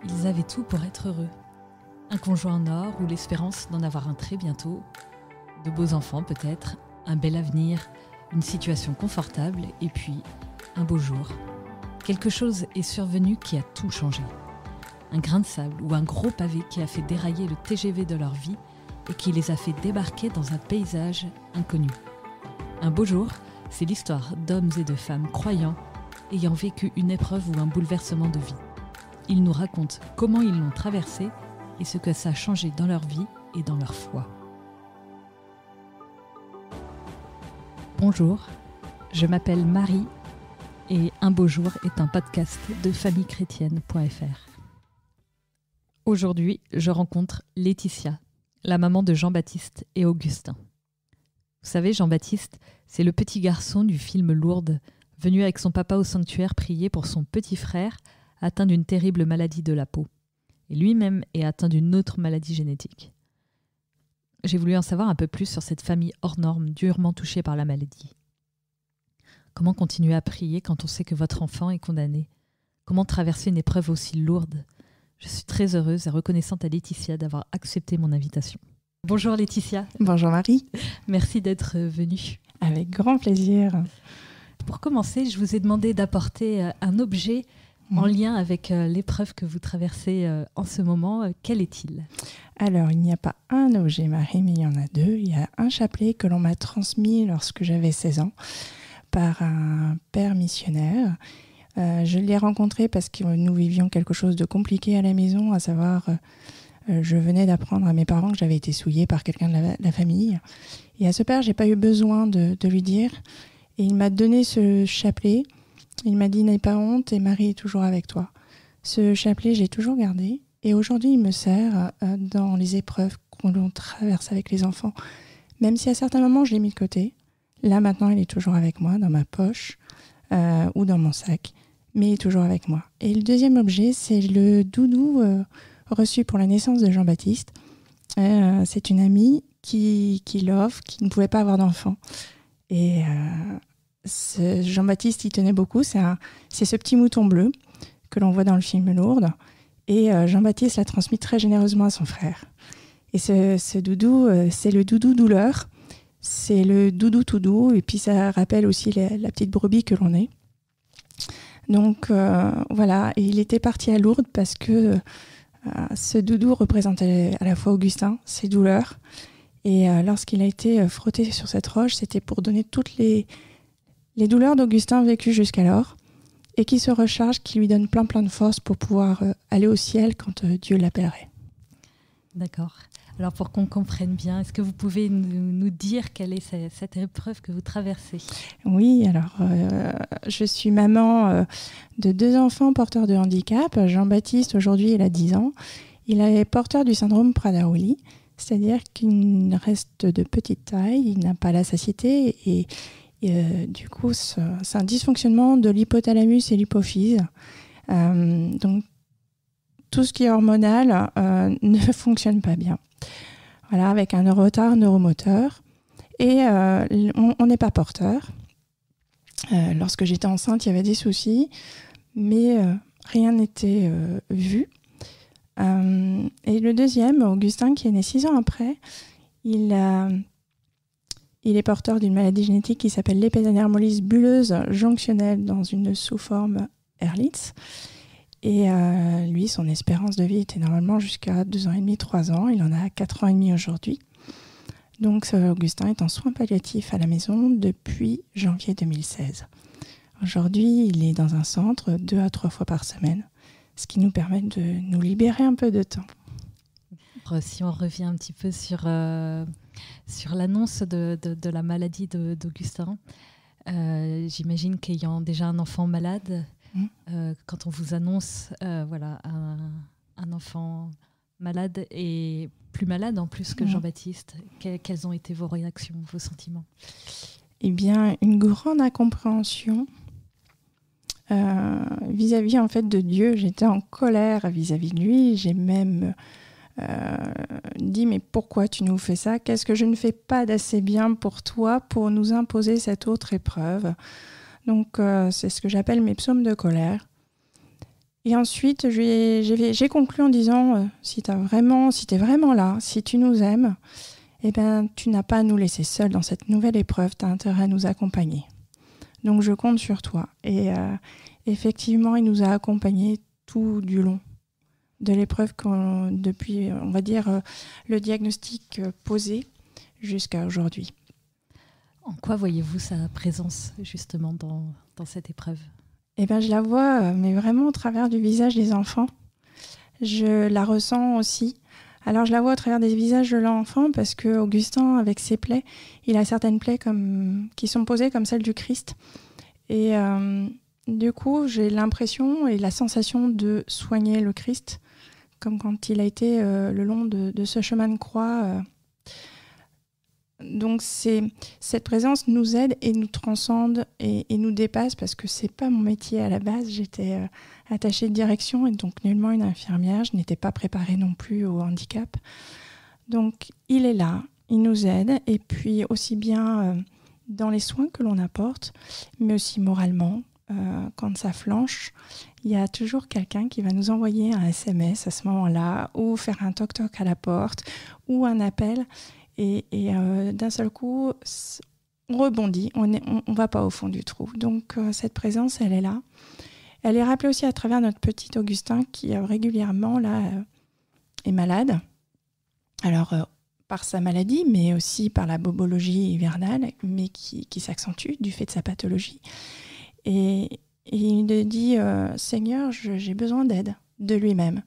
Ils avaient tout pour être heureux. Un conjoint en or ou l'espérance d'en avoir un très bientôt, de beaux enfants peut-être, un bel avenir, une situation confortable et puis un beau jour. Quelque chose est survenu qui a tout changé. Un grain de sable ou un gros pavé qui a fait dérailler le TGV de leur vie et qui les a fait débarquer dans un paysage inconnu. Un beau jour, c'est l'histoire d'hommes et de femmes croyants ayant vécu une épreuve ou un bouleversement de vie. Ils nous racontent comment ils l'ont traversé et ce que ça a changé dans leur vie et dans leur foi. Bonjour, je m'appelle Marie et Un beau jour est un podcast de famillechrétienne.fr. Aujourd'hui, je rencontre Laetitia, la maman de Jean-Baptiste et Augustin. Vous savez, Jean-Baptiste, c'est le petit garçon du film Lourdes, venu avec son papa au sanctuaire prier pour son petit frère atteint d'une terrible maladie de la peau. Et lui-même est atteint d'une autre maladie génétique. J'ai voulu en savoir un peu plus sur cette famille hors norme, durement touchée par la maladie. Comment continuer à prier quand on sait que votre enfant est condamné ? Comment traverser une épreuve aussi lourde ? Je suis très heureuse et reconnaissante à Laetitia d'avoir accepté mon invitation. Bonjour Laetitia. Bonjour Marie. Merci d'être venue. Avec grand plaisir. Pour commencer, je vous ai demandé d'apporter un objet en lien avec l'épreuve que vous traversez en ce moment. Quel est-il ? Alors, il n'y a pas un objet, Marie, mais il y en a deux. Il y a un chapelet que l'on m'a transmis lorsque j'avais 16 ans par un père missionnaire. Je l'ai rencontré parce que nous vivions quelque chose de compliqué à la maison, à savoir, je venais d'apprendre à mes parents que j'avais été souillée par quelqu'un de la famille. Et à ce père, je n'ai pas eu besoin de lui dire. Et il m'a donné ce chapelet. Il m'a dit « N'aie pas honte et Marie est toujours avec toi ». Ce chapelet, j'ai toujours gardé. Et aujourd'hui, il me sert dans les épreuves qu'on traverse avec les enfants. Même si à certains moments, je l'ai mis de côté. Là, maintenant, il est toujours avec moi, dans ma poche ou dans mon sac. Mais il est toujours avec moi. Et le deuxième objet, c'est le doudou reçu pour la naissance de Jean-Baptiste. C'est une amie qui l'offre, qui ne pouvait pas avoir d'enfant. Et Jean-Baptiste, il tenait beaucoup. C'est ce petit mouton bleu que l'on voit dans le film Lourdes. Et Jean-Baptiste l'a transmis très généreusement à son frère. Et ce doudou, c'est le doudou douleur. C'est le doudou tout doux. Et puis ça rappelle aussi la petite brebis que l'on est. Donc voilà. Et il était parti à Lourdes parce que ce doudou représentait à la fois Augustin, ses douleurs. Et lorsqu'il a été frotté sur cette roche, c'était pour donner toutes les douleurs d'Augustin vécues jusqu'alors et qui se recharge, qui lui donne plein de force pour pouvoir aller au ciel quand Dieu l'appellerait. D'accord. Alors pour qu'on comprenne bien, est-ce que vous pouvez nous dire quelle est cette épreuve que vous traversez ? Oui, alors je suis maman de 2 enfants porteurs de handicap. Jean-Baptiste, aujourd'hui, il a 10 ans. Il est porteur du syndrome Prader-Willi. C'est-à-dire qu'il reste de petite taille, il n'a pas la satiété et du coup, c'est un dysfonctionnement de l'hypothalamus et l'hypophyse. Donc, tout ce qui est hormonal ne fonctionne pas bien. Voilà, avec un retard neuromoteur. Et on n'est pas porteur. Lorsque j'étais enceinte, il y avait des soucis, mais rien n'était vu. Et le deuxième, Augustin, qui est né 6 ans après, il est porteur d'une maladie génétique qui s'appelle l'épésadermolyse bulleuse jonctionnelle dans une sous-forme Ehrlich. Et lui, son espérance de vie était normalement jusqu'à 2 ans et demi, 3 ans. Il en a 4 ans et demi aujourd'hui. Donc Augustin est en soins palliatifs à la maison depuis janvier 2016. Aujourd'hui, il est dans un centre 2 à 3 fois par semaine, ce qui nous permet de nous libérer un peu de temps. Si on revient un petit peu sur l'annonce de la maladie d'Augustin, j'imagine qu'ayant déjà un enfant malade, quand on vous annonce un enfant malade et plus malade en plus que Jean-Baptiste, quelles ont été vos réactions, vos sentiments ? Eh bien, une grande incompréhension vis-à-vis en fait de Dieu. J'étais en colère vis-à-vis de lui. J'ai même dit mais pourquoi tu nous fais ça ? Qu'est-ce que je ne fais pas d'assez bien pour toi pour nous imposer cette autre épreuve ? Donc c'est ce que j'appelle mes psaumes de colère. Et ensuite, j'ai conclu en disant, si t'es vraiment là, si tu nous aimes, eh ben, tu n'as pas à nous laisser seuls dans cette nouvelle épreuve, tu as intérêt à nous accompagner. Donc je compte sur toi. Et effectivement, il nous a accompagnés tout du long de l'épreuve depuis, on va dire, le diagnostic posé jusqu'à aujourd'hui. En quoi voyez-vous sa présence justement dans cette épreuve ? Eh ben, je la vois, mais vraiment au travers du visage des enfants. Je la ressens aussi. Alors, je la vois au travers des visages de l'enfant parce que Augustin, avec ses plaies, il a certaines plaies qui sont posées comme celles du Christ. Et du coup, j'ai l'impression et la sensation de soigner le Christ, comme quand il a été le long de ce chemin de croix. Donc cette présence nous aide et nous transcende et nous dépasse parce que c'est pas mon métier à la base. J'étais attachée de direction et donc nullement une infirmière. Je n'étais pas préparée non plus au handicap. Donc il est là, il nous aide et puis aussi bien dans les soins que l'on apporte, mais aussi moralement. Quand ça flanche, il y a toujours quelqu'un qui va nous envoyer un SMS à ce moment-là ou faire un toc-toc à la porte ou un appel. Et d'un seul coup, on rebondit, on va pas au fond du trou. Donc cette présence, elle est là. Elle est rappelée aussi à travers notre petit Augustin qui régulièrement là, est malade. Alors par sa maladie, mais aussi par la bobologie hivernale, mais qui s'accentue du fait de sa pathologie. Et il dit « Seigneur, j'ai besoin d'aide de lui-même ».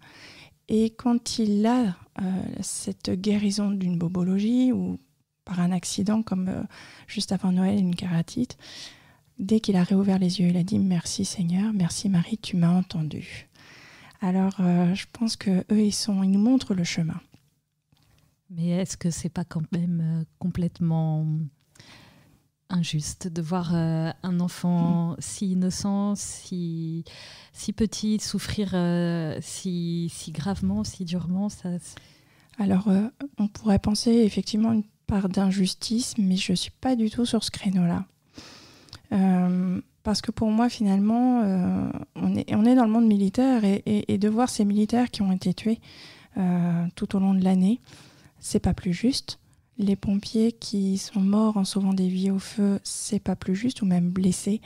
Et quand il a cette guérison d'une bobologie ou par un accident comme juste avant Noël, une kératite, dès qu'il a réouvert les yeux, il a dit « Merci Seigneur, merci Marie, tu m'as entendu ». Alors je pense qu'eux, ils nous montrent le chemin. Mais est-ce que c'est pas quand même complètement injuste de voir un enfant si innocent, si petit, souffrir si gravement, si durement Alors, on pourrait penser effectivement une part d'injustice, mais je ne suis pas du tout sur ce créneau-là. Parce que pour moi, finalement, on est dans le monde militaire et de voir ces militaires qui ont été tués tout au long de l'année, c'est pas plus juste. Les pompiers qui sont morts en sauvant des vies au feu, c'est pas plus juste, ou même blessés.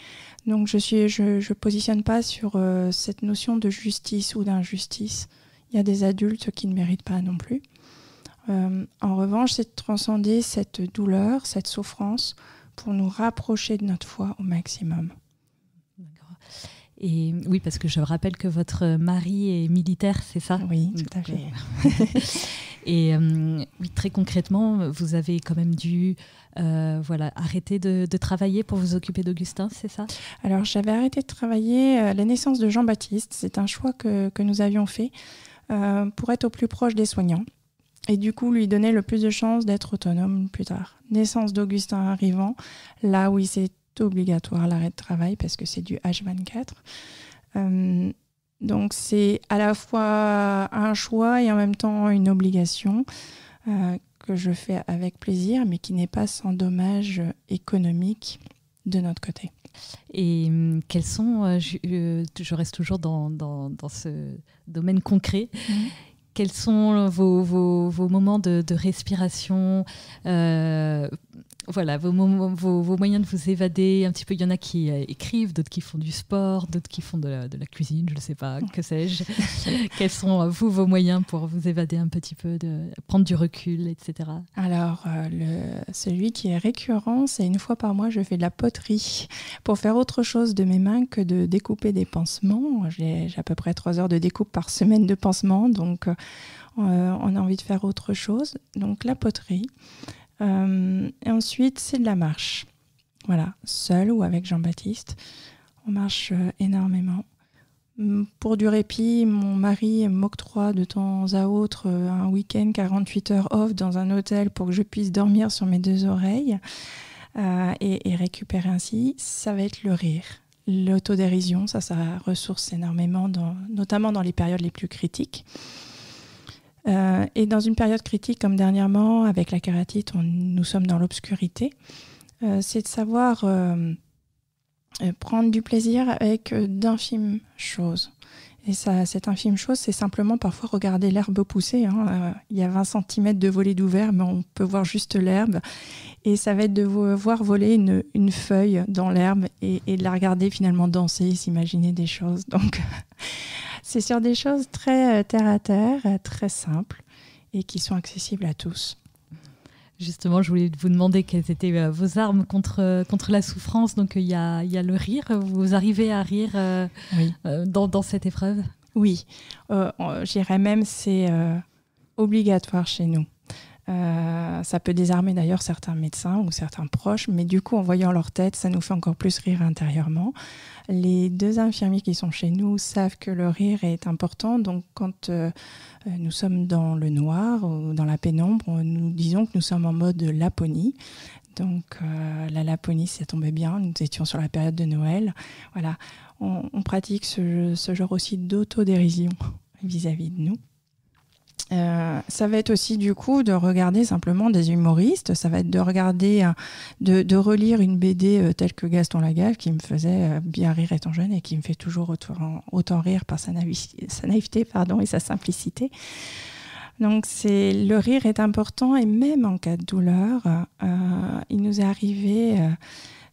Donc je positionne pas sur cette notion de justice ou d'injustice. Il y a des adultes qui ne méritent pas non plus. En revanche, c'est de transcender cette douleur, cette souffrance, pour nous rapprocher de notre foi au maximum. D'accord. Et oui, parce que je rappelle que votre mari est militaire, c'est ça ? Oui, tout à fait. Et oui, très concrètement, vous avez quand même dû arrêter de travailler pour vous occuper d'Augustin, c'est ça ? Alors, j'avais arrêté de travailler à la naissance de Jean-Baptiste. C'est un choix que nous avions fait pour être au plus proche des soignants et du coup lui donner le plus de chances d'être autonome plus tard. Naissance d'Augustin arrivant, là où c'est obligatoire l'arrêt de travail parce que c'est du H24. Donc c'est à la fois un choix et en même temps une obligation que je fais avec plaisir, mais qui n'est pas sans dommage économique de notre côté. Et quels sont, je reste toujours dans ce domaine concret, quels sont vos moments de respiration, vos moyens de vous évader un petit peu? Il y en a qui écrivent, d'autres qui font du sport, d'autres qui font de la cuisine, je ne sais pas, que sais-je. Quels sont, vos moyens pour vous évader un petit peu, prendre du recul, etc. Alors, celui qui est récurrent, c'est une fois par mois, je fais de la poterie pour faire autre chose de mes mains que de découper des pansements. J'ai à peu près 3 heures de découpe par semaine de pansements, donc on a envie de faire autre chose. Donc, la poterie. Et ensuite, c'est de la marche. Voilà, seul ou avec Jean-Baptiste. On marche énormément. Pour du répit, mon mari m'octroie de temps à autre un week-end 48 heures off dans un hôtel pour que je puisse dormir sur mes 2 oreilles et récupérer ainsi. Ça va être le rire, l'autodérision, ça ressource énormément, notamment dans les périodes les plus critiques. Et dans une période critique comme dernièrement, avec la kératite, nous sommes dans l'obscurité. C'est de savoir prendre du plaisir avec d'infimes choses. Et ça, cette infime chose, c'est simplement parfois regarder l'herbe pousser. Il y a 20 cm de volée d'ouvert, mais on peut voir juste l'herbe. Et ça va être de voir voler une feuille dans l'herbe et de la regarder finalement danser, s'imaginer des choses. Donc, c'est sur des choses très terre à terre, très simples et qui sont accessibles à tous. Justement, je voulais vous demander quelles étaient vos armes contre la souffrance. Donc, il y a le rire. Vous arrivez à rire Oui. Dans cette épreuve? Oui, je dirais même c'est obligatoire chez nous. Ça peut désarmer d'ailleurs certains médecins ou certains proches, mais du coup, en voyant leur tête, ça nous fait encore plus rire intérieurement. Les 2 infirmiers qui sont chez nous savent que le rire est important, donc quand nous sommes dans le noir ou dans la pénombre, nous disons que nous sommes en mode Laponie. Donc la Laponie, ça tombait bien, nous étions sur la période de Noël. Voilà, on pratique ce genre aussi d'autodérision vis-à-vis de nous. Ça va être aussi du coup de regarder simplement des humoristes, ça va être de regarder, de relire une BD telle que Gaston Lagaffe qui me faisait bien rire étant jeune et qui me fait toujours autant rire par sa naïveté et sa simplicité. Donc le rire est important et même en cas de douleur, il nous est arrivé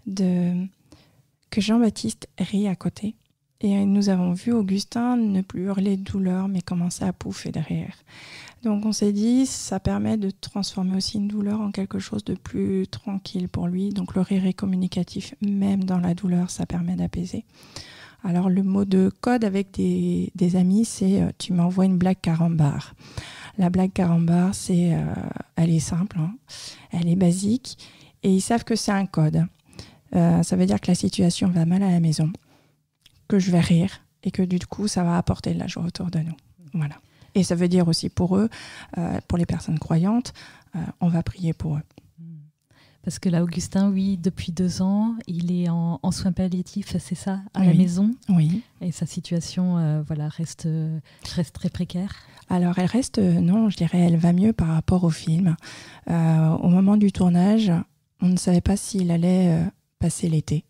que Jean-Baptiste rit à côté. Et nous avons vu Augustin ne plus hurler de douleur, mais commencer à pouffer de rire. Donc on s'est dit, ça permet de transformer aussi une douleur en quelque chose de plus tranquille pour lui. Donc le rire est communicatif, même dans la douleur, ça permet d'apaiser. Alors le mot de code avec des amis, c'est « tu m'envoies une blague carambar ». La blague carambar, elle est simple, elle est basique, et ils savent que c'est un code. Ça veut dire que la situation va mal à la maison, que je vais rire et que du coup, ça va apporter de la joie autour de nous. Voilà. Et ça veut dire aussi pour eux, pour les personnes croyantes, on va prier pour eux. Parce que là, Augustin, oui, depuis 2 ans, il est en soins palliatifs, c'est ça, à la maison. Oui. Et sa situation reste très précaire. Alors, elle reste, non, je dirais, elle va mieux par rapport au film. Au moment du tournage, on ne savait pas s'il allait passer l'été.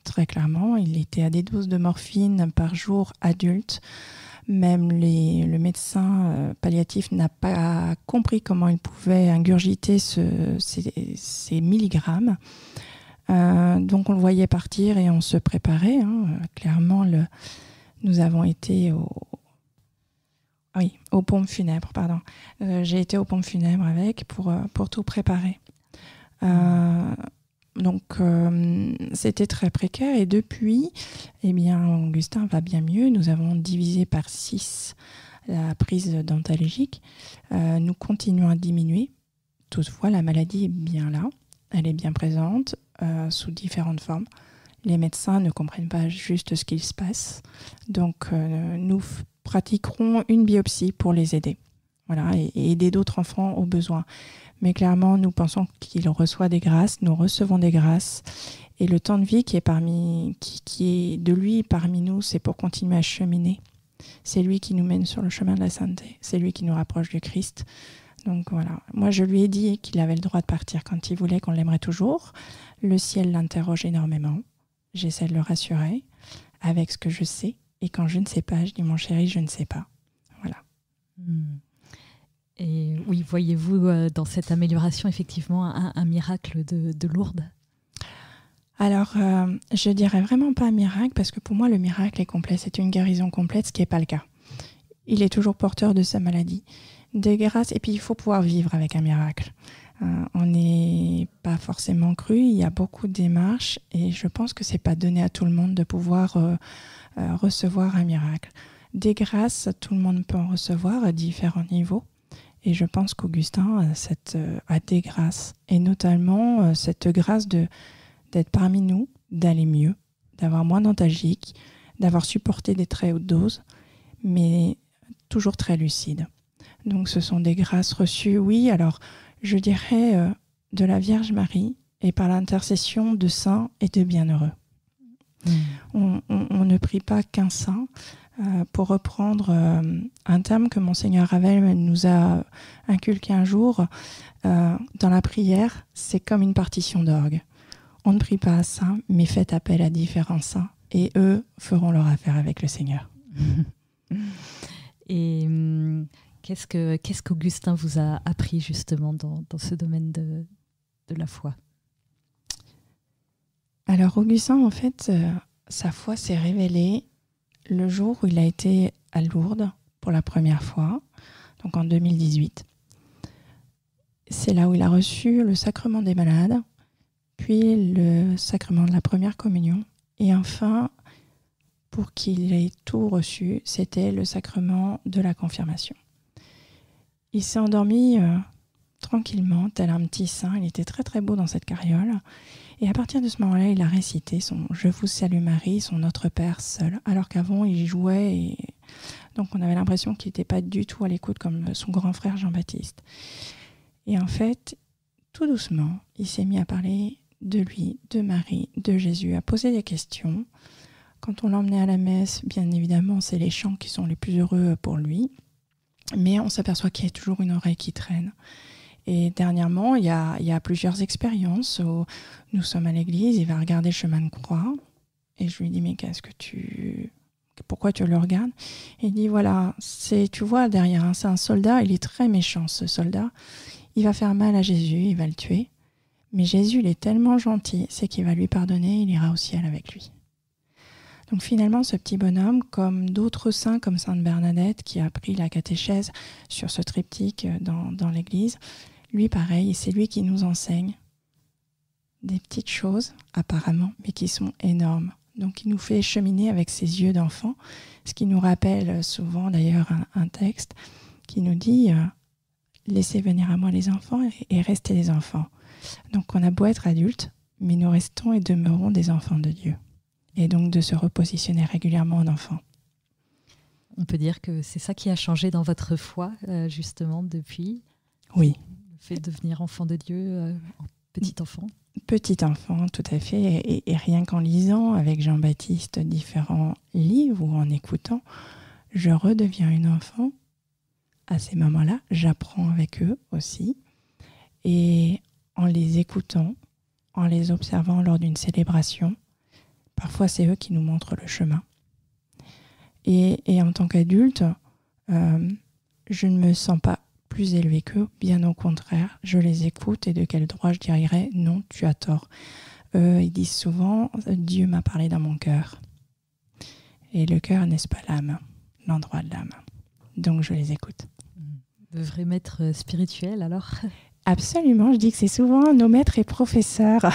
Très clairement, il était à des doses de morphine par jour adulte. Même le médecin palliatif n'a pas compris comment il pouvait ingurgiter ces milligrammes. Donc on le voyait partir et on se préparait. Clairement, nous avons été aux pompes funèbres. J'ai été aux pompes funèbres avec pour tout préparer. Donc, c'était très précaire et depuis, Augustin va bien mieux. Nous avons divisé par 6 la prise dentalgique. Nous continuons à diminuer. Toutefois, la maladie est bien là. Elle est bien présente sous différentes formes. Les médecins ne comprennent pas juste ce qu'il se passe. Donc, nous pratiquerons une biopsie pour les aider. Voilà, et aider d'autres enfants au besoin. Mais clairement, nous pensons qu'il reçoit des grâces, nous recevons des grâces. Et le temps de vie qui est de lui parmi nous, c'est pour continuer à cheminer. C'est lui qui nous mène sur le chemin de la sainteté. C'est lui qui nous rapproche du Christ. Donc voilà. Moi, je lui ai dit qu'il avait le droit de partir quand il voulait, qu'on l'aimerait toujours. Le ciel l'interroge énormément. J'essaie de le rassurer avec ce que je sais. Et quand je ne sais pas, je dis, mon chéri, je ne sais pas. Voilà. Et oui, voyez-vous dans cette amélioration effectivement un miracle de Lourdes? Alors, je dirais vraiment pas un miracle parce que pour moi, le miracle est complet. C'est une guérison complète, ce qui n'est pas le cas. Il est toujours porteur de sa maladie. Des grâces, et puis il faut pouvoir vivre avec un miracle. On n'est pas forcément cru, il y a beaucoup de démarches et je pense que c'est pas donné à tout le monde de pouvoir recevoir un miracle. Des grâces, tout le monde peut en recevoir à différents niveaux. Et je pense qu'Augustin a des grâces, et notamment cette grâce d'être parmi nous, d'aller mieux, d'avoir moins d'antalgiques, d'avoir supporté des très hautes doses, mais toujours très lucide. Donc ce sont des grâces reçues, oui, alors je dirais de la Vierge Marie et par l'intercession de saints et de bienheureux. On ne prie pas qu'un saint. Pour reprendre un terme que Monseigneur Ravel nous a inculqué un jour, dans la prière, c'est comme une partition d'orgue. On ne prie pas à saint, mais faites appel à différents saints, et eux feront leur affaire avec le Seigneur. Et qu'est-ce qu'Augustin vous a appris justement dans ce domaine de la foi? Alors Augustin, en fait, sa foi s'est révélée le jour où il a été à Lourdes pour la première fois, donc en 2018. C'est là où il a reçu le sacrement des malades, puis le sacrement de la première communion, et enfin, pour qu'il ait tout reçu, c'était le sacrement de la confirmation. Il s'est endormi tranquillement, tel un petit saint. Il était très très beau dans cette carriole. Et à partir de ce moment-là, il a récité son « Je vous salue Marie », son « Notre Père » seul, alors qu'avant, il jouait. Et donc, on avait l'impression qu'il n'était pas du tout à l'écoute comme son grand frère Jean-Baptiste. Et en fait, tout doucement, il s'est mis à parler de lui, de Marie, de Jésus, à poser des questions. Quand on l'emmenait à la messe, bien évidemment, c'est les chants qui sont les plus heureux pour lui. Mais on s'aperçoit qu'il y a toujours une oreille qui traîne. Et dernièrement, il y a plusieurs expériences où nous sommes à l'église, il va regarder le chemin de croix. Et je lui dis, mais pourquoi tu le regardes? Et il dit, voilà, tu vois derrière, hein, c'est un soldat, il est très méchant ce soldat. Il va faire mal à Jésus, il va le tuer. Mais Jésus, il est tellement gentil, c'est qu'il va lui pardonner, il ira au ciel avec lui. Donc finalement, ce petit bonhomme, comme d'autres saints, comme Sainte Bernadette, qui a pris la catéchèse sur ce triptyque dans l'église, lui pareil, c'est lui qui nous enseigne des petites choses, apparemment, mais qui sont énormes. Donc il nous fait cheminer avec ses yeux d'enfant, ce qui nous rappelle souvent d'ailleurs un texte qui nous dit « Laissez venir à moi les enfants et restez les enfants ». Donc on a beau être adultes, mais nous restons et demeurons des enfants de Dieu. Et donc de se repositionner régulièrement en enfant. On peut dire que c'est ça qui a changé dans votre foi, justement, depuis. Oui. Le fait de devenir enfant de Dieu, petit enfant. Petit enfant, tout à fait. Et rien qu'en lisant avec Jean-Baptiste différents livres ou en écoutant, je redeviens une enfant. À ces moments-là, j'apprends avec eux aussi. Et en les écoutant, en les observant lors d'une célébration, parfois c'est eux qui nous montrent le chemin. Et en tant qu'adulte, je ne me sens pas plus élevée qu'eux, bien au contraire, je les écoute et de quel droit je dirais non, tu as tort. Ils disent souvent, Dieu m'a parlé dans mon cœur. Et le cœur, n'est-ce pas l'âme, l'endroit de l'âme. Donc je les écoute. De vrais maîtres spirituels alors? Absolument, je dis que c'est souvent nos maîtres et professeurs.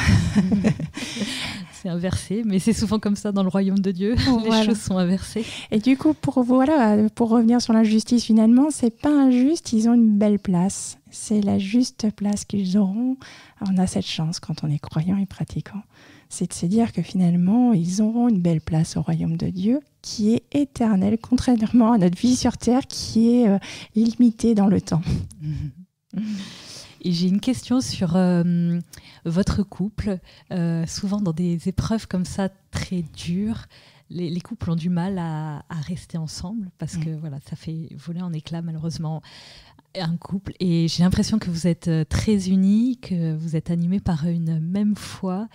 C'est inversé, mais c'est souvent comme ça dans le royaume de Dieu. Voilà. Les choses sont inversées. Et du coup, pour revenir sur l'injustice, finalement, c'est pas injuste, ils ont une belle place. C'est la juste place qu'ils auront. On a cette chance quand on est croyant et pratiquant. C'est de se dire que finalement, ils auront une belle place au royaume de Dieu qui est éternel, contrairement à notre vie sur Terre qui est limitée dans le temps. Et j'ai une question sur votre couple. Souvent dans des épreuves comme ça très dures, les couples ont du mal à rester ensemble parce que voilà, ça fait voler en éclats malheureusement un couple. Et j'ai l'impression que vous êtes très unis, que vous êtes animés par une même foi.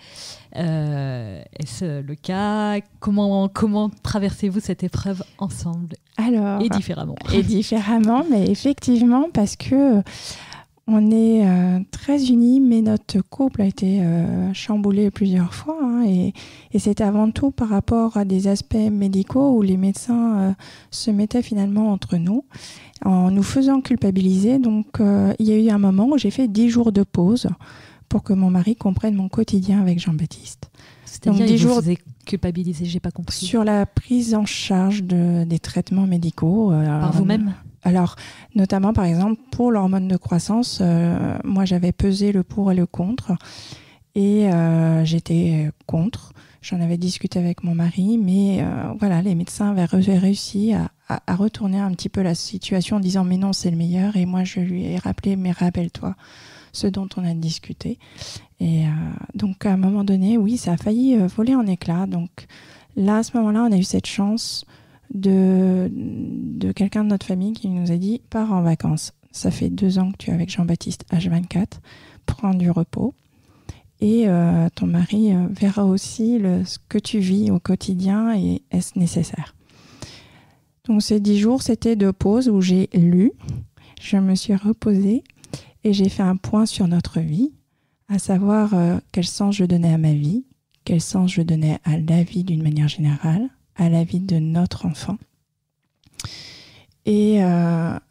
Est-ce le cas? Comment traversez-vous cette épreuve ensemble? Alors, et différemment. Et différemment, mais effectivement parce que on est très unis, mais notre couple a été chamboulé plusieurs fois. Hein, et c'était avant tout par rapport à des aspects médicaux où les médecins se mettaient finalement entre nous en nous faisant culpabiliser. Donc, il y a eu un moment où j'ai fait 10 jours de pause pour que mon mari comprenne mon quotidien avec Jean-Baptiste. C'est-à-dire, il vous faisait culpabiliser, j'ai pas compris. Sur la prise en charge des traitements médicaux. Par vous-même? Alors, notamment, par exemple, pour l'hormone de croissance, moi, j'avais pesé le pour et le contre. Et j'étais contre. J'en avais discuté avec mon mari. Mais voilà, les médecins avaient réussi à retourner un petit peu la situation en disant « Mais non, c'est le meilleur ». Et moi, je lui ai rappelé « Mais rappelle-toi ce dont on a discuté ». Et donc, à un moment donné, oui, ça a failli voler en éclats. Donc là, à ce moment-là, on a eu cette chance de quelqu'un de notre famille qui nous a dit « Pars en vacances. Ça fait 2 ans que tu es avec Jean-Baptiste H24. Prends du repos. Et ton mari verra aussi ce que tu vis au quotidien et est-ce nécessaire ?» Donc ces 10 jours, c'était de pause où j'ai lu, je me suis reposée et j'ai fait un point sur notre vie, à savoir quel sens je donnais à ma vie, quel sens je donnais à la vie d'une manière générale, à la vie de notre enfant. Et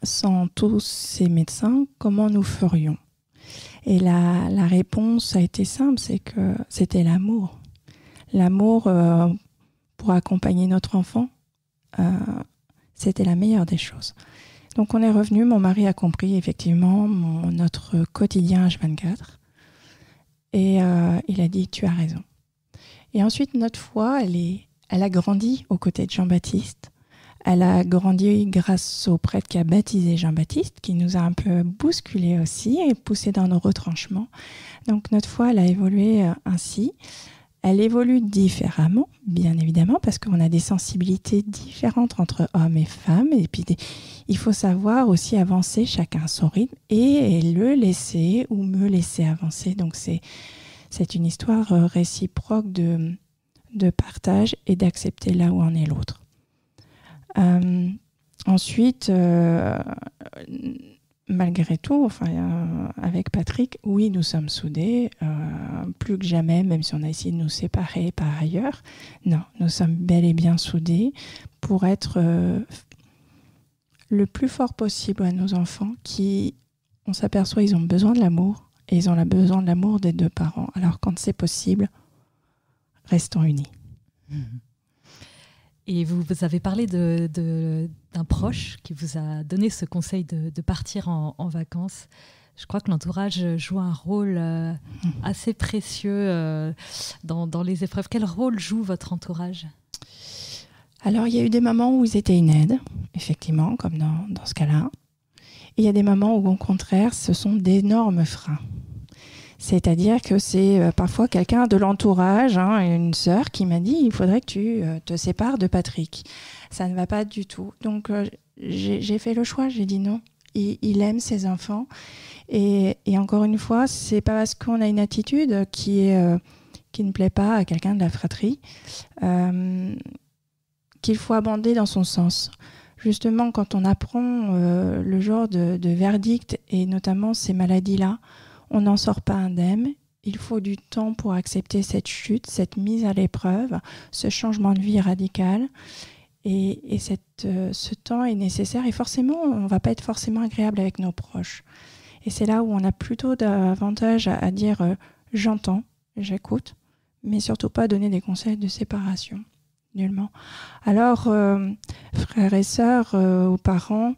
sans tous ces médecins, comment nous ferions? Et la réponse a été simple, c'est que c'était l'amour. L'amour pour accompagner notre enfant, c'était la meilleure des choses. Donc on est revenu, mon mari a compris effectivement notre quotidien H24 et il a dit tu as raison. Et ensuite notre foi, elle a grandi aux côtés de Jean-Baptiste. Elle a grandi grâce au prêtre qui a baptisé Jean-Baptiste, qui nous a un peu bousculé aussi et poussé dans nos retranchements. Donc notre foi, elle a évolué ainsi. Elle évolue différemment, bien évidemment, parce qu'on a des sensibilités différentes entre hommes et femmes. Et puis, il faut savoir aussi avancer chacun à son rythme et le laisser ou me laisser avancer. Donc, c'est une histoire réciproque de partage et d'accepter là où en est l'autre. Ensuite, malgré tout, avec Patrick, oui, nous sommes soudés, plus que jamais, même si on a essayé de nous séparer par ailleurs. Non, nous sommes bel et bien soudés pour être le plus fort possible à nos enfants qui, on s'aperçoit, ils ont besoin de l'amour et ils ont besoin de l'amour des 2 parents. Alors quand c'est possible, restons unis. Et vous avez parlé d'un proche qui vous a donné ce conseil de partir en vacances. Je crois que l'entourage joue un rôle assez précieux dans les épreuves. Quel rôle joue votre entourage ? Alors, il y a eu des moments où ils étaient une aide, effectivement, comme dans ce cas-là. Et il y a des moments où, au contraire, ce sont d'énormes freins. C'est-à-dire que c'est parfois quelqu'un de l'entourage, une sœur qui m'a dit « il faudrait que tu te sépares de Patrick ». Ça ne va pas du tout. Donc, j'ai fait le choix, j'ai dit non. Il aime ses enfants. Et encore une fois, c'est pas parce qu'on a une attitude qui ne plaît pas à quelqu'un de la fratrie qu'il faut abonder dans son sens. Justement, quand on apprend le genre de verdict, et notamment ces maladies-là, on n'en sort pas indemne. Il faut du temps pour accepter cette chute, cette mise à l'épreuve, ce changement de vie radical. Et ce temps est nécessaire. Et forcément, on ne va pas être forcément agréable avec nos proches. Et c'est là où on a plutôt davantage à dire j'entends, j'écoute, mais surtout pas donner des conseils de séparation. Nullement. Alors, frères et sœurs ou parents,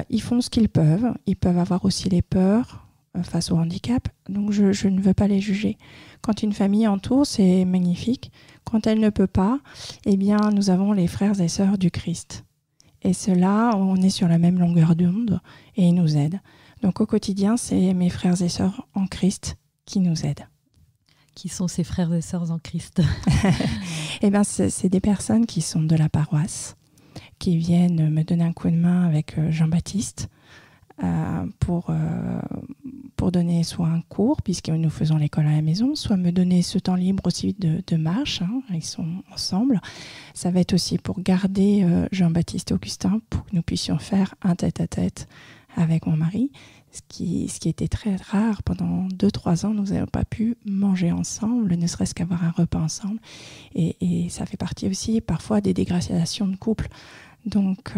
ils font ce qu'ils peuvent. Ils peuvent avoir aussi les peurs face au handicap, donc je ne veux pas les juger. Quand une famille entoure, c'est magnifique. Quand elle ne peut pas, eh bien, nous avons les frères et sœurs du Christ. Et ceux-là, on est sur la même longueur d'onde et ils nous aident. Donc au quotidien, c'est mes frères et sœurs en Christ qui nous aident. Qui sont ces frères et sœurs en Christ? Eh bien, c'est des personnes qui sont de la paroisse, qui viennent me donner un coup de main avec Jean-Baptiste, pour donner soit un cours, puisque nous faisons l'école à la maison, soit me donner ce temps libre aussi de marche, ils sont ensemble. Ça va être aussi pour garder Jean-Baptiste et Augustin, pour que nous puissions faire un tête-à-tête avec mon mari, ce qui était très rare. Pendant 2-3 ans, nous n'avons pas pu manger ensemble, ne serait-ce qu'avoir un repas ensemble. Et ça fait partie aussi parfois des dégradations de couple. Donc,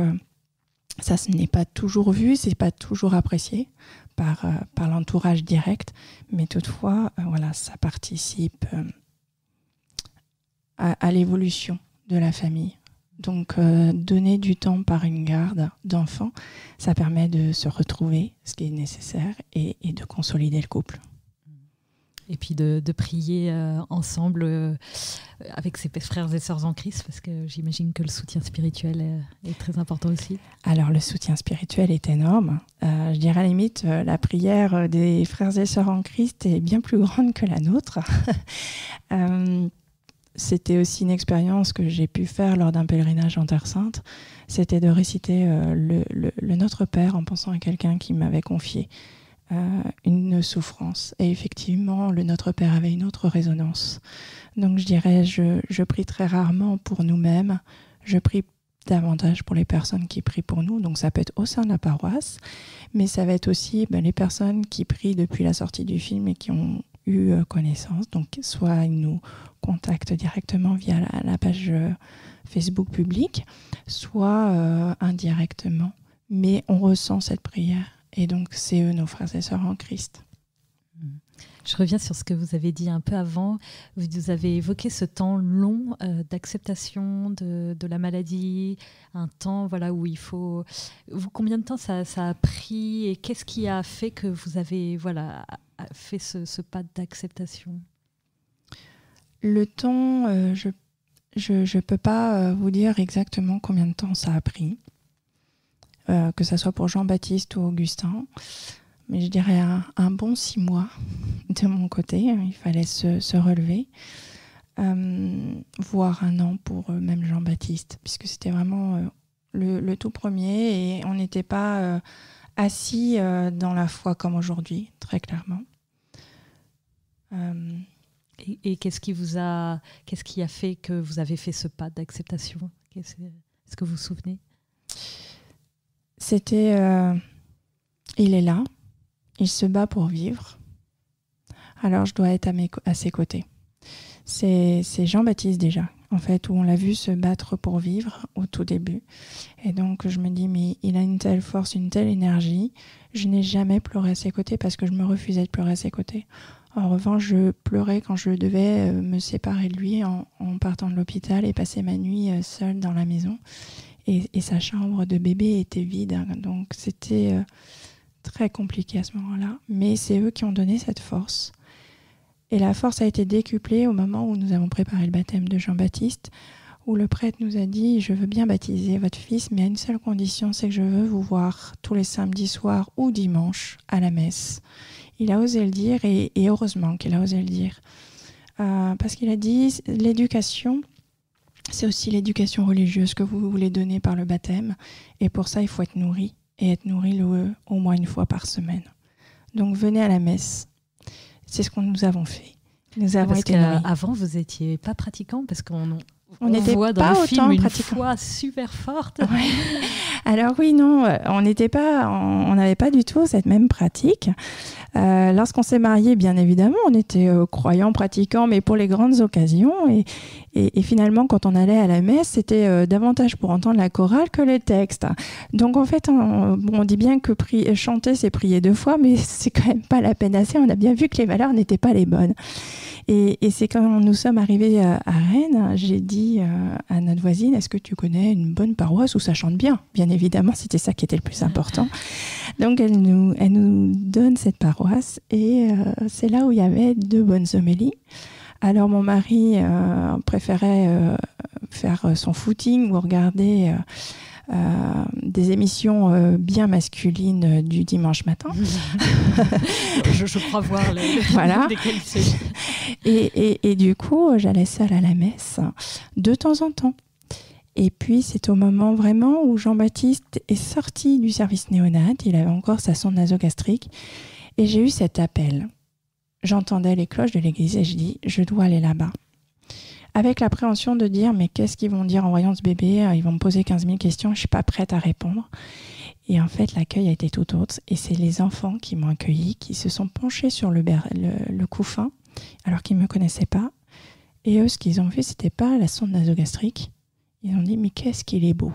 ça, ce n'est pas toujours vu, c'est pas toujours apprécié par l'entourage direct, mais toutefois, voilà, ça participe à l'évolution de la famille. Donc, donner du temps par une garde d'enfants, ça permet de se retrouver, ce qui est nécessaire, et de consolider le couple. Et puis de prier ensemble avec ses frères et sœurs en Christ, parce que j'imagine que le soutien spirituel est très important aussi. Alors, le soutien spirituel est énorme. Je dirais à la limite, la prière des frères et sœurs en Christ est bien plus grande que la nôtre. C'était aussi une expérience que j'ai pu faire lors d'un pèlerinage en Terre Sainte. C'était de réciter le Notre Père en pensant à quelqu'un qui m'avait confié une souffrance. Et effectivement, le Notre Père avait une autre résonance. Donc je dirais, je prie très rarement pour nous-mêmes. Je prie davantage pour les personnes qui prient pour nous. Donc ça peut être au sein de la paroisse, mais ça va être aussi les personnes qui prient depuis la sortie du film et qui ont eu connaissance. Donc soit ils nous contactent directement via la page Facebook publique, soit indirectement. Mais on ressent cette prière. Et donc c'est eux, nos frères et sœurs en Christ. Je reviens sur ce que vous avez dit un peu avant. Vous avez évoqué ce temps long d'acceptation de la maladie, un temps où il faut... Combien de temps ça a pris et qu'est-ce qui a fait que vous avez fait ce pas d'acceptation ? Le temps, je ne peux pas vous dire exactement combien de temps ça a pris, que ce soit pour Jean-Baptiste ou Augustin. Mais je dirais un bon 6 mois de mon côté. Il fallait se relever. Voire 1 an pour même Jean-Baptiste, puisque c'était vraiment le tout premier. Et on n'était pas assis dans la foi comme aujourd'hui, très clairement. Et qu'est-ce qui a fait que vous avez fait ce pas d'acceptation ? Est-ce que vous vous souvenez ? C'était... il est là. Il se bat pour vivre, alors je dois être à ses côtés. C'est Jean-Baptiste déjà, en fait, où on l'a vu se battre pour vivre au tout début. Et donc je me dis, mais il a une telle force, une telle énergie. Je n'ai jamais pleuré à ses côtés parce que je me refusais de pleurer à ses côtés. En revanche, je pleurais quand je devais me séparer de lui en partant de l'hôpital et passer ma nuit seule dans la maison. Et sa chambre de bébé était vide, donc c'était... très compliqué à ce moment-là, mais c'est eux qui ont donné cette force. Et la force a été décuplée au moment où nous avons préparé le baptême de Jean-Baptiste, où le prêtre nous a dit « Je veux bien baptiser votre fils, mais à une seule condition, c'est que je veux vous voir tous les samedis soirs ou dimanches à la messe. » Il a osé le dire, et heureusement qu'il a osé le dire. Parce qu'il a dit « L'éducation, c'est aussi l'éducation religieuse que vous voulez donner par le baptême, et pour ça, il faut être nourri. Et être nourri au moins 1 fois par semaine. Donc venez à la messe. C'est ce que nous avons fait. Nous avons été nourris. Avant, vous n'étiez pas pratiquant parce qu'on voit dans le film une pratiquant. Foi super forte. Ouais. Alors oui, non, on n'avait pas du tout cette même pratique. Lorsqu'on s'est mariés, bien évidemment, on était croyants, pratiquants, mais pour les grandes occasions. Et finalement, quand on allait à la messe, c'était davantage pour entendre la chorale que les textes. Donc en fait, on dit bien que chanter, c'est prier 2 fois, mais c'est quand même pas la peine assez. On a bien vu que les valeurs n'étaient pas les bonnes. Et c'est quand nous sommes arrivés à Rennes, j'ai dit à notre voisine, est-ce que tu connais une bonne paroisse où ça chante bien ? Bien évidemment, c'était ça qui était le plus important. Donc elle nous donne cette paroisse et c'est là où il y avait 2 bonnes homélies. Alors mon mari préférait faire son footing ou regarder des émissions bien masculines du dimanche matin. je crois voir voilà. lesquelles il s'agit. Et du coup, j'allais seule à la messe de temps en temps. Et puis, c'est au moment vraiment où Jean-Baptiste est sorti du service néonat. Il avait encore sa sonde nasogastrique. Et j'ai eu cet appel. J'entendais les cloches de l'église et je dis, je dois aller là-bas. Avec l'appréhension de dire, mais qu'est-ce qu'ils vont dire en voyant ce bébé ? Ils vont me poser 15 000 questions, je ne suis pas prête à répondre. Et en fait, l'accueil a été tout autre. Et c'est les enfants qui m'ont accueilli, qui se sont penchés sur le couffin, alors qu'ils ne me connaissaient pas. Et eux, ce qu'ils ont vu, ce n'était pas la sonde nasogastrique. Ils ont dit, mais qu'est-ce qu'il est beau.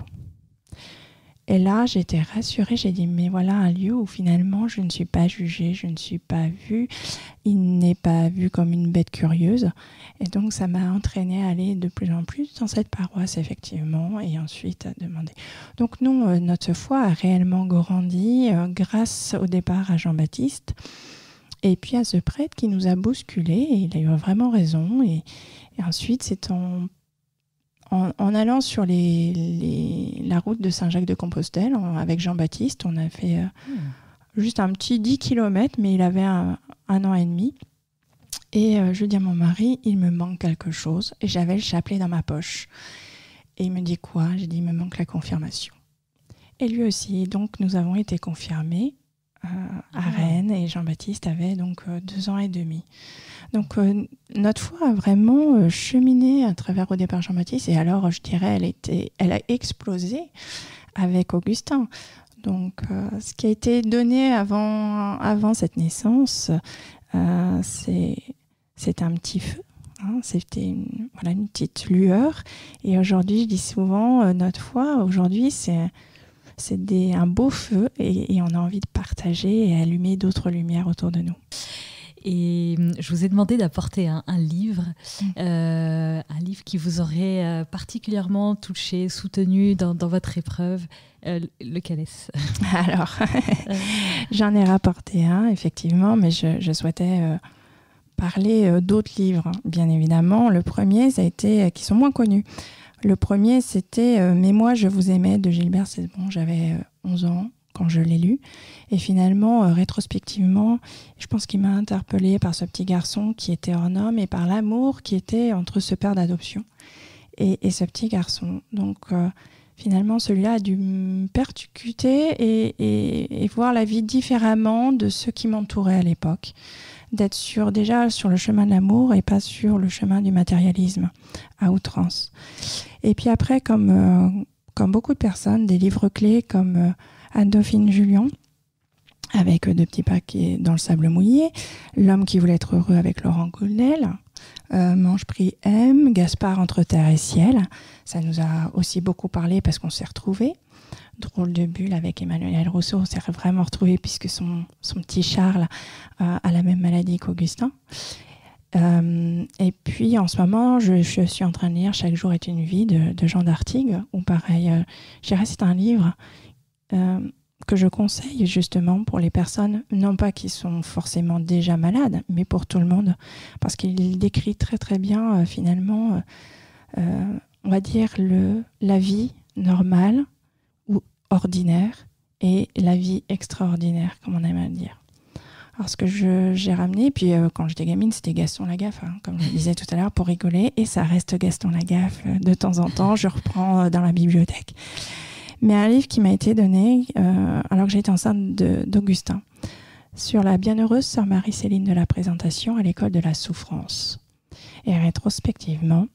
Et là, j'étais rassurée, j'ai dit, mais voilà un lieu où finalement, je ne suis pas jugée, je ne suis pas vue. Il n'est pas vu comme une bête curieuse. Et donc, ça m'a entraînée à aller de plus en plus dans cette paroisse, effectivement, et ensuite à demander. Donc, nous, notre foi a réellement grandi grâce au départ à Jean-Baptiste et puis à ce prêtre qui nous a bousculés. Et il a eu vraiment raison. Et ensuite, c'est en allant sur la route de Saint-Jacques-de-Compostelle avec Jean-Baptiste, on a fait juste un petit 10 km, mais il avait 1 an et demi. Et je dis à mon mari, il me manque quelque chose. Et j'avais le chapelet dans ma poche. Et il me dit quoi ? J'ai dit, il me manque la confirmation. Et lui aussi. Donc nous avons été confirmés à Rennes, et Jean-Baptiste avait donc 2 ans et demi. Donc notre foi a vraiment cheminé à travers au départ Jean-Baptiste, et alors je dirais elle a explosé avec Augustin. Donc ce qui a été donné avant cette naissance, c'est un petit feu. C'était une petite lueur. Et aujourd'hui, je dis souvent, notre foi, aujourd'hui, c'est un beau feu, et on a envie de partager et allumer d'autres lumières autour de nous. Et je vous ai demandé d'apporter un livre qui vous aurait particulièrement touché, soutenu dans votre épreuve. Lequel est-ce ? Alors, j'en ai rapporté un, effectivement, mais je souhaitais parler d'autres livres, bien évidemment. Le premier, ça a été, qui sont moins connus. Le premier, c'était « Mais moi, je vous aimais » de Gilbert Cesbron. J'avais 11 ans quand je l'ai lu. Et finalement, rétrospectivement, je pense qu'il m'a interpellée par ce petit garçon qui était hors norme, et par l'amour qui était entre ce père d'adoption et ce petit garçon. Donc, finalement, celui-là a dû me percuter et voir la vie différemment de ceux qui m'entouraient à l'époque. D'être déjà sur le chemin de l'amour et pas sur le chemin du matérialisme à outrance. Et puis après, comme beaucoup de personnes, des livres clés comme Anne-Dauphine Julian, avec 2 petits paquets dans le sable mouillé, L'homme qui voulait être heureux avec Laurent Gounel, Mange, prie, aime, Gaspard entre terre et ciel. Ça nous a aussi beaucoup parlé parce qu'on s'est retrouvés. Drôle de bulle avec Emmanuel Rousseau, on s'est vraiment retrouvés puisque son petit Charles a la même maladie qu'Augustin. Et puis en ce moment, je suis en train de lire Chaque jour est une vie de Jean d'Artigues, où pareil, je dirais c'est un livre que je conseille justement pour les personnes, non pas qui sont forcément déjà malades, mais pour tout le monde, parce qu'il décrit très très bien finalement, on va dire la vie normale ou ordinaire et la vie extraordinaire, comme on aime à le dire. Alors ce que j'ai ramené, puis quand j'étais gamine, c'était Gaston Lagaffe, comme je le disais tout à l'heure, pour rigoler, et ça reste Gaston Lagaffe de temps en temps, je reprends dans la bibliothèque. Mais un livre qui m'a été donné alors que j'étais enceinte d'Augustin, sur la bienheureuse sœur Marie-Céline de la Présentation à l'école de la souffrance. Et rétrospectivement,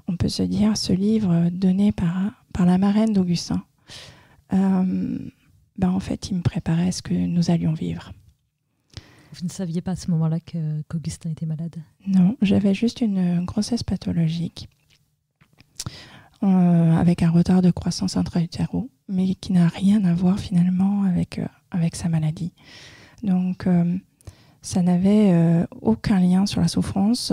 on peut se dire, ce livre donné par la marraine d'Augustin, en fait, il me préparait à ce que nous allions vivre. Vous ne saviez pas à ce moment-là qu'Augustin était malade ? Non, j'avais juste une grossesse pathologique avec un retard de croissance intra-utéro, mais qui n'a rien à voir finalement avec sa maladie. Donc, ça n'avait aucun lien sur la souffrance.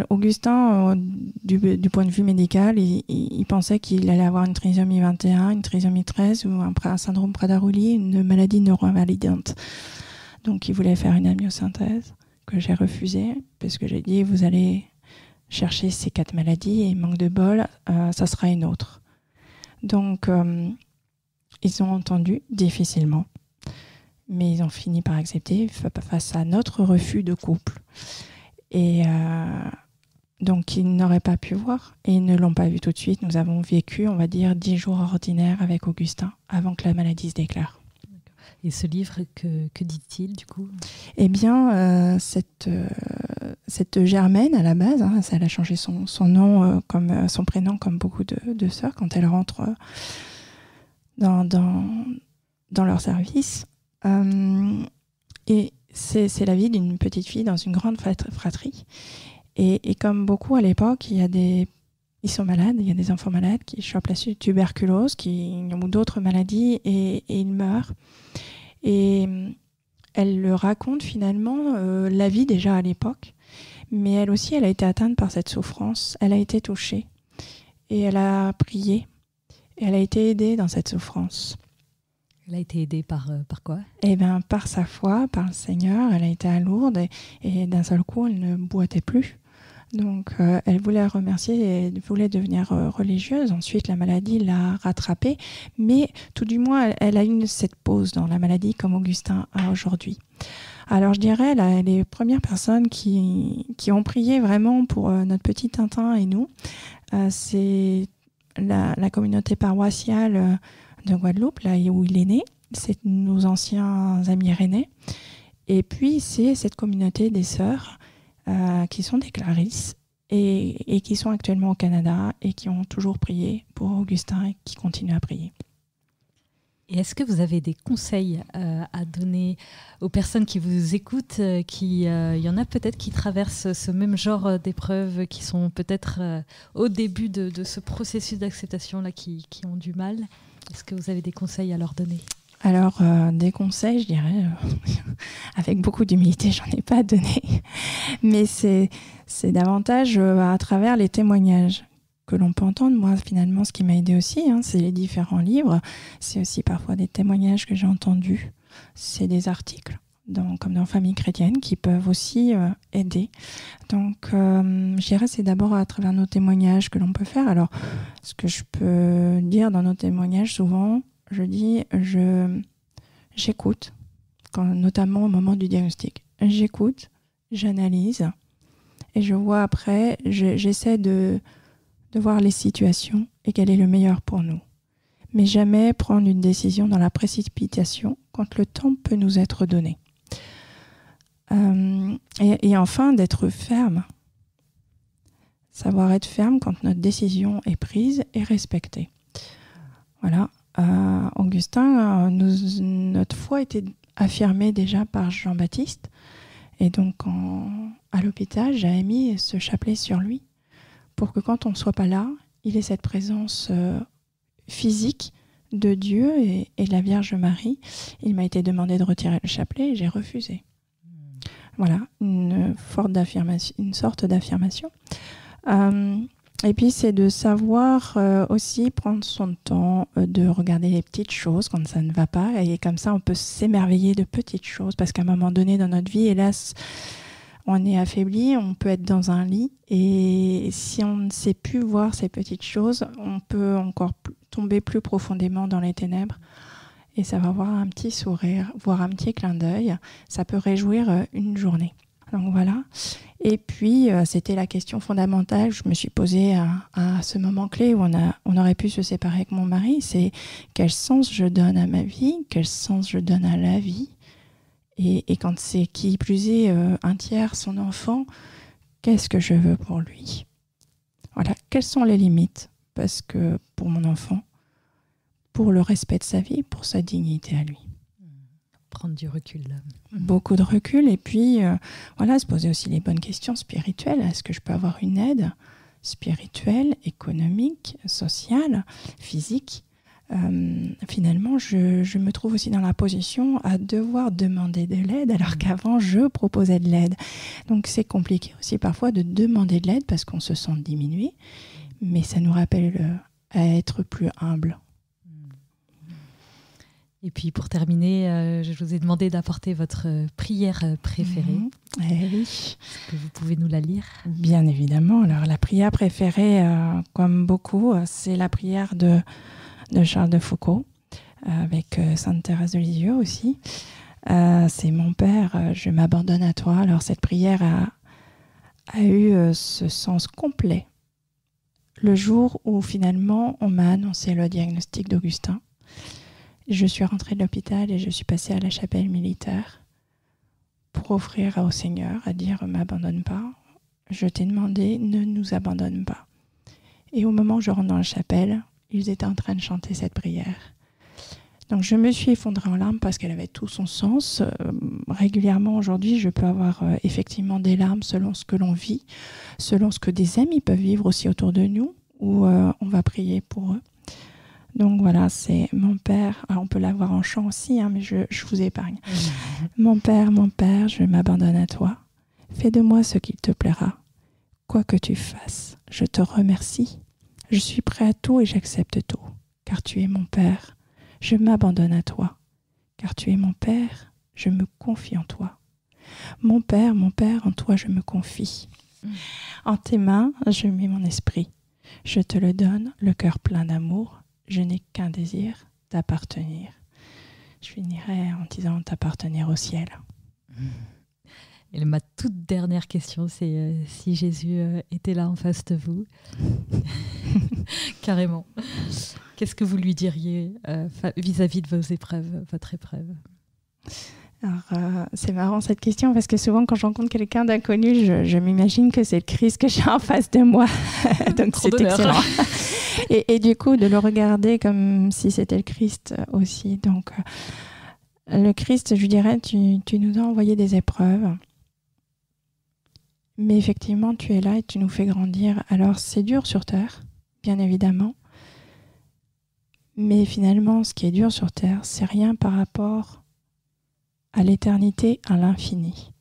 Augustin, du point de vue médical, il pensait qu'il allait avoir une trisomie 21, une trisomie 13 ou un syndrome Prader-Willi, une maladie neuroinvalidante. Donc, il voulait faire une amniosynthèse que j'ai refusée parce que j'ai dit, vous allez chercher ces 4 maladies et manque de bol, ça sera une autre. Donc, ils ont entendu difficilement, mais ils ont fini par accepter face à notre refus de couple. Et donc, ils n'auraient pas pu voir et ils ne l'ont pas vu tout de suite. Nous avons vécu, on va dire, 10 jours ordinaires avec Augustin avant que la maladie se déclare. Et ce livre, que dit-il du coup ? Eh bien, cette Germaine, à la base, elle a changé son nom, comme son prénom, comme beaucoup de sœurs, quand elle rentre dans leur service. Et c'est la vie d'une petite fille dans une grande fratrie. Et comme beaucoup à l'époque, ils sont malades, il y a des enfants malades qui chopent la tuberculose ou d'autres maladies et ils meurent. Et elle le raconte finalement, la vie déjà à l'époque, mais elle aussi, elle a été atteinte par cette souffrance, elle a été touchée et elle a prié et elle a été aidée dans cette souffrance. Elle a été aidée par quoi ? Eh bien, par sa foi, par le Seigneur, elle a été à Lourdes et d'un seul coup, elle ne boitait plus. Donc, elle voulait remercier et elle voulait devenir religieuse. Ensuite, la maladie l'a rattrapée. Mais tout du moins, elle a eu cette pause dans la maladie comme Augustin a aujourd'hui. Alors, je dirais, les premières personnes qui ont prié vraiment pour notre petit Tintin et nous, c'est la communauté paroissiale de Guadeloupe, là où il est né. c'est nos anciens amis rennais. Et puis, c'est cette communauté des sœurs qui sont des Clarisses et qui sont actuellement au Canada et qui ont toujours prié pour Augustin et qui continuent à prier. Et est-ce que vous avez des conseils à donner aux personnes qui vous écoutent, il y en a peut-être qui traversent ce même genre d'épreuves, qui sont peut-être au début de ce processus d'acceptation-là, qui ont du mal. Est-ce que vous avez des conseils à leur donner ? Alors, des conseils, je dirais, avec beaucoup d'humilité, j'en ai pas à donner. Mais c'est davantage à travers les témoignages que l'on peut entendre. Moi, finalement, ce qui m'a aidé aussi, c'est les différents livres. C'est aussi parfois des témoignages que j'ai entendus. C'est des articles, comme dans Famille chrétienne, qui peuvent aussi aider. Donc, je dirais, c'est d'abord à travers nos témoignages que l'on peut faire. Alors, ce que je peux dire dans nos témoignages, souvent, je dis, j'écoute, notamment au moment du diagnostic. J'écoute, j'analyse, et je vois après, j'essaie de voir les situations et quel est le meilleur pour nous. Mais jamais prendre une décision dans la précipitation quand le temps peut nous être donné. Et enfin, d'être ferme. Savoir être ferme quand notre décision est prise et respectée. Voilà. Augustin, notre foi était affirmée déjà par Jean-Baptiste. Et donc, à l'hôpital, j'avais mis ce chapelet sur lui pour que quand on ne soit pas là, il ait cette présence physique de Dieu et de la Vierge Marie. Il m'a été demandé de retirer le chapelet et j'ai refusé. Voilà, une sorte d'affirmation. Et puis, c'est de savoir aussi prendre son temps, de regarder les petites choses quand ça ne va pas. Et comme ça, on peut s'émerveiller de petites choses. Parce qu'à un moment donné dans notre vie, hélas, on est affaibli, on peut être dans un lit. Et si on ne sait plus voir ces petites choses, on peut encore tomber plus profondément dans les ténèbres. Et ça va avoir un petit sourire, voire un petit clin d'œil. Ça peut réjouir une journée. Donc voilà. Et puis, c'était la question fondamentale que je me suis posée à ce moment clé où on aurait pu se séparer avec mon mari. C'est quel sens je donne à ma vie, quel sens je donne à la vie. Et quand c'est qui plus est un tiers son enfant, qu'est-ce que je veux pour lui ? Voilà, quelles sont les limites ? Parce que pour mon enfant, pour le respect de sa vie, pour sa dignité à lui. Prendre du recul. Beaucoup de recul et puis se poser aussi les bonnes questions spirituelles. Est-ce que je peux avoir une aide spirituelle, économique, sociale, physique ? Finalement, je me trouve aussi dans la position à devoir demander de l'aide alors qu'avant, je proposais de l'aide. Donc, c'est compliqué aussi parfois de demander de l'aide parce qu'on se sent diminué, mais ça nous rappelle à être plus humble. Et puis pour terminer, je vous ai demandé d'apporter votre prière préférée. Oui. Est-ce que vous pouvez nous la lire ? Bien évidemment. Alors la prière préférée, comme beaucoup, c'est la prière de Charles de Foucault, avec Sainte Thérèse de Lisieux aussi. C'est mon Père, je m'abandonne à toi. Alors cette prière a eu ce sens complet le jour où finalement on m'a annoncé le diagnostic d'Augustin. Je suis rentrée de l'hôpital et je suis passée à la chapelle militaire pour offrir au Seigneur, à dire « m'abandonne pas, je t'ai demandé, ne nous abandonne pas ». Et au moment où je rentre dans la chapelle, ils étaient en train de chanter cette prière. Donc je me suis effondrée en larmes parce qu'elle avait tout son sens. Régulièrement aujourd'hui, je peux avoir effectivement des larmes selon ce que l'on vit, selon ce que des amis peuvent vivre aussi autour de nous, où on va prier pour eux. Donc voilà, c'est mon Père. Alors on peut l'avoir en chant aussi, mais je vous épargne. Mon Père, je m'abandonne à toi. Fais de moi ce qu'il te plaira. Quoi que tu fasses, je te remercie. Je suis prêt à tout et j'accepte tout, car tu es mon Père. Je m'abandonne à toi, car tu es mon Père. Je me confie en toi. Mon Père, en toi je me confie. En tes mains, je mets mon esprit. Je te le donne, le cœur plein d'amour. Je n'ai qu'un désir, t'appartenir. Je finirai en disant t'appartenir au ciel. Et ma toute dernière question, c'est si Jésus était là en face de vous. Carrément. Qu'est-ce que vous lui diriez vis-à-vis de vos épreuves, votre épreuve? Alors, c'est marrant cette question parce que souvent quand je rencontre quelqu'un d'inconnu, je m'imagine que c'est le Christ que j'ai en face de moi. Donc c'est excellent. Et du coup, de le regarder comme si c'était le Christ aussi. Donc, le Christ, je lui dirais, tu nous as envoyé des épreuves. Mais effectivement, tu es là et tu nous fais grandir. Alors, c'est dur sur terre, bien évidemment. Mais finalement, ce qui est dur sur terre, c'est rien par rapport à l'éternité, à l'infini.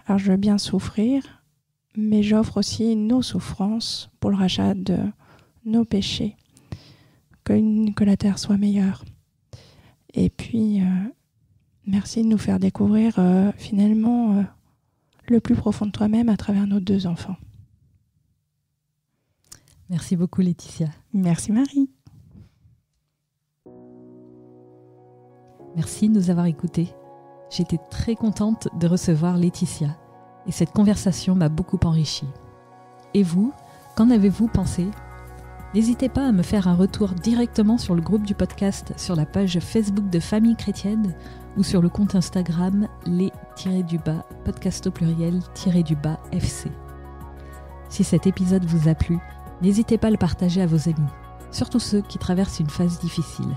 Alors, je veux bien souffrir, mais j'offre aussi nos souffrances pour le rachat de nos péchés, que la terre soit meilleure. Et puis, merci de nous faire découvrir finalement le plus profond de toi-même à travers nos 2 enfants. Merci beaucoup Laetitia. Merci Marie. Merci de nous avoir écoutés. J'étais très contente de recevoir Laetitia et cette conversation m'a beaucoup enrichie. Et vous, qu'en avez-vous pensé ? N'hésitez pas à me faire un retour directement sur le groupe du podcast, sur la page Facebook de Famille Chrétienne ou sur le compte Instagram les-podcast au pluriel-FC. Si cet épisode vous a plu, n'hésitez pas à le partager à vos amis, surtout ceux qui traversent une phase difficile.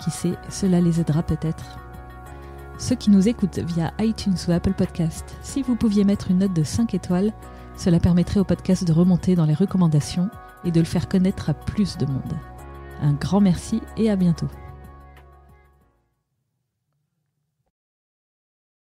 Qui sait, cela les aidera peut-être. Ceux qui nous écoutent via iTunes ou Apple Podcast, si vous pouviez mettre une note de 5 étoiles, cela permettrait au podcast de remonter dans les recommandations et de le faire connaître à plus de monde. Un grand merci et à bientôt.